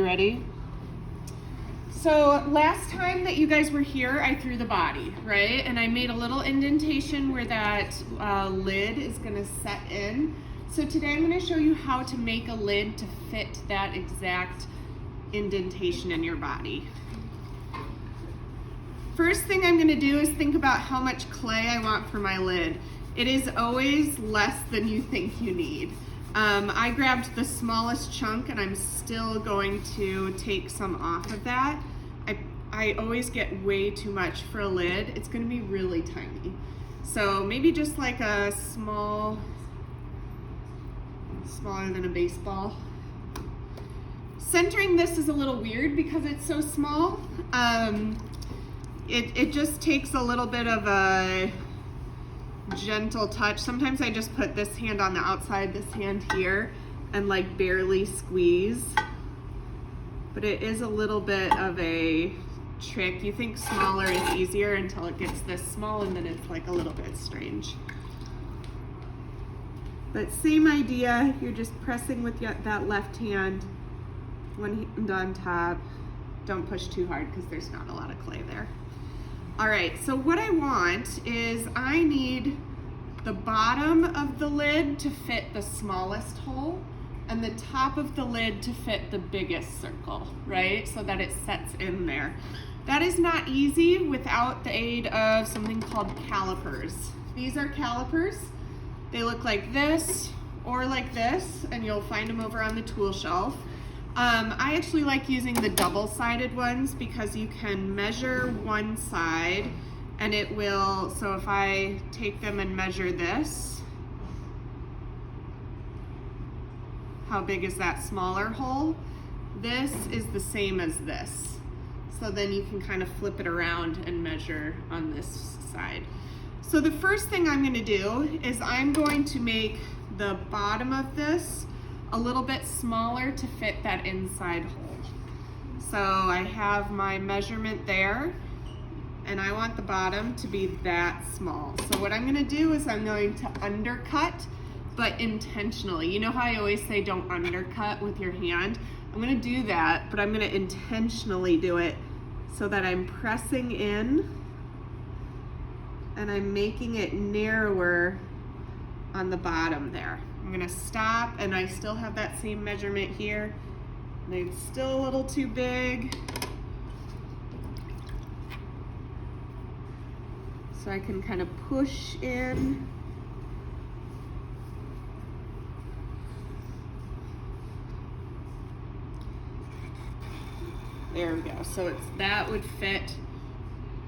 ready? So last time that you guys were here, I threw the body, right? And I made a little indentation where that lid is gonna set in. So today I'm gonna show you how to make a lid to fit that exact indentation in your body. First thing I'm gonna do is think about how much clay I want for my lid. It is always less than you think you need. I grabbed the smallest chunk and I'm still going to take some off of that. I always get way too much for a lid. It's gonna be really tiny. So maybe just like a smaller than a baseball. Centering this is a little weird because it's so small. It just takes a little bit of a gentle touch. Sometimes I just put this hand on the outside, this hand here, and like barely squeeze. But it is a little bit of a trick. You think smaller is easier until it gets this small, and then it's like a little bit strange. But same idea, you're just pressing with that left hand, one hand on top. Don't push too hard because there's not a lot of clay there. All right, so what I want is I need the bottom of the lid to fit the smallest hole and the top of the lid to fit the biggest circle, right? So that it sets in there. That is not easy without the aid of something called calipers. These are calipers. They look like this or like this, and you'll find them over on the tool shelf. I actually like using the double-sided ones because you can measure one side and it will, so if I take them and measure this, how big is that smaller hole? This is the same as this. So then you can kind of flip it around and measure on this side. So the first thing I'm gonna do is I'm going to make the bottom of this a little bit smaller to fit that inside hole. So I have my measurement there, and I want the bottom to be that small. So what I'm gonna do is I'm going to undercut, but intentionally. You know how I always say don't undercut with your hand? I'm gonna do that, but I'm gonna intentionally do it so that I'm pressing in and I'm making it narrower on the bottom there. I'm gonna stop, and I still have that same measurement here. And it's still a little too big. So I can kind of push in. There we go. So that would fit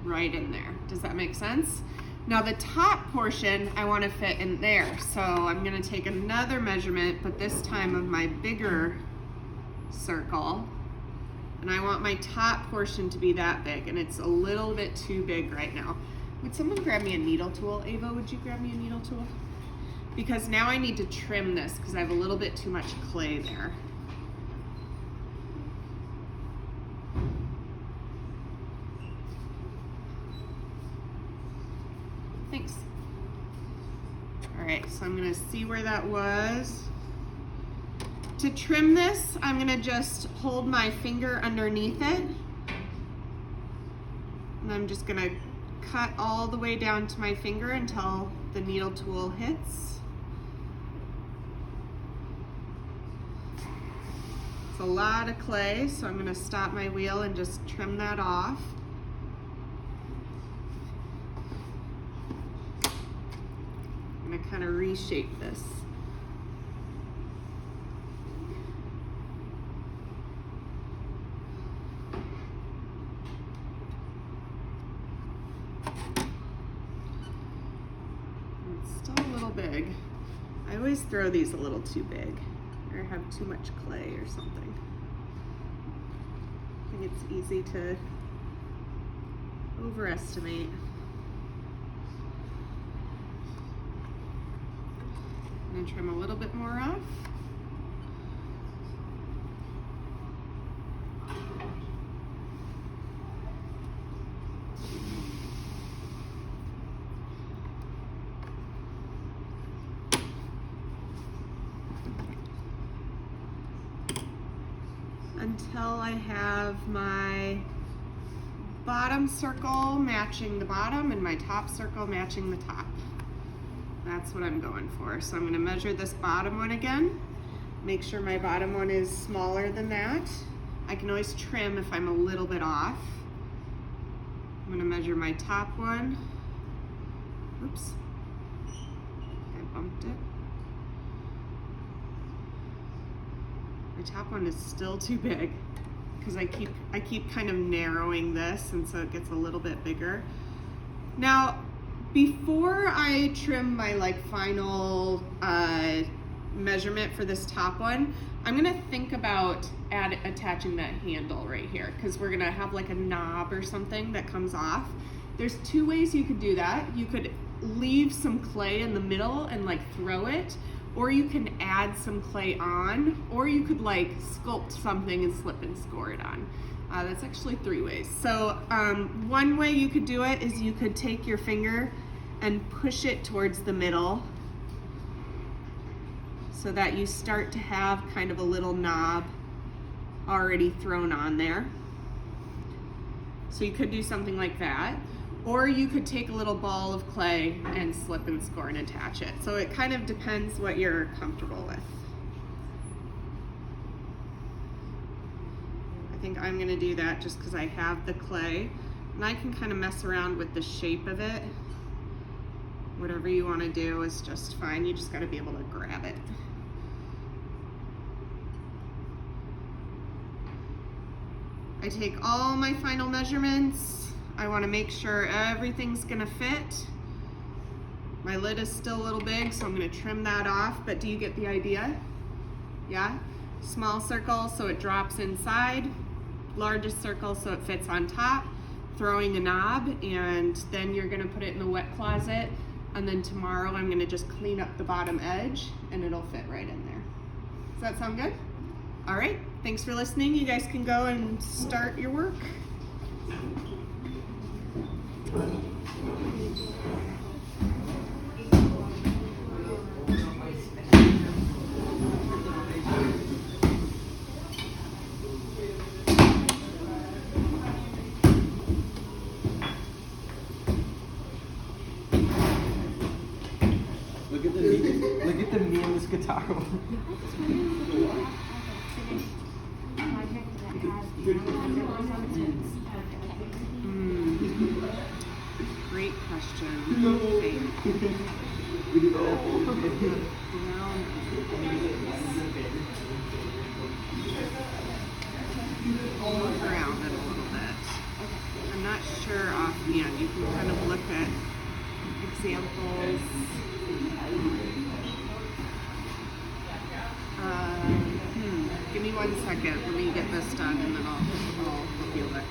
right in there. Does that make sense? Now the top portion I want to fit in there. So I'm going to take another measurement, but this time of my bigger circle. And I want my top portion to be that big, and it's a little bit too big right now. Would someone grab me a needle tool? Ava, would you grab me a needle tool? Because now I need to trim this because I have a little bit too much clay there. Thanks. All right, so I'm gonna see where that was. To trim this, I'm gonna just hold my finger underneath it. And I'm just gonna cut all the way down to my finger until the needle tool hits. It's a lot of clay, so I'm gonna stop my wheel and just trim that off. I'm gonna kind of reshape this. It's still a little big. I always throw these a little too big or have too much clay or something. I think it's easy to overestimate. I'm gonna trim a little bit more off. until I have my bottom circle matching the bottom and my top circle matching the top. That's what I'm going for. So I'm going to measure this bottom one again. Make sure my bottom one is smaller than that. I can always trim if I'm a little bit off. I'm going to measure my top one. Oops, I bumped it. My top one is still too big because I keep kind of narrowing this, and so it gets a little bit bigger. Now, before I trim my final measurement for this top one, I'm gonna think about attaching that handle right here, because we're gonna have like a knob or something that comes off. There's two ways you could do that. You could leave some clay in the middle and like throw it, or you can add some clay on, or you could like sculpt something and slip and score it on. That's actually three ways. So one way you could do it is you could take your finger and push it towards the middle so that you start to have kind of a little knob already thrown on there. So you could do something like that. Or you could take a little ball of clay and slip and score and attach it. So it kind of depends what you're comfortable with. I think I'm gonna do that just because I have the clay, and I can kind of mess around with the shape of it. Whatever you want to do is just fine. You just got to be able to grab it. I take all my final measurements. I want to make sure everything's gonna fit. My lid is still a little big, so I'm gonna trim that off, but do you get the idea? Yeah? Small circle so it drops inside, largest circle so it fits on top, throwing a knob, and then you're gonna put it in the wet closet, and then tomorrow I'm gonna just clean up the bottom edge and it'll fit right in there. Does that sound good? All right, thanks for listening. You guys can go and start your work. Look at the me in this guitar. Great question. Move around it a little bit. I'm not sure offhand. You can kind of look at examples. Give me 1 second. Let me get this done, and then I'll help you look.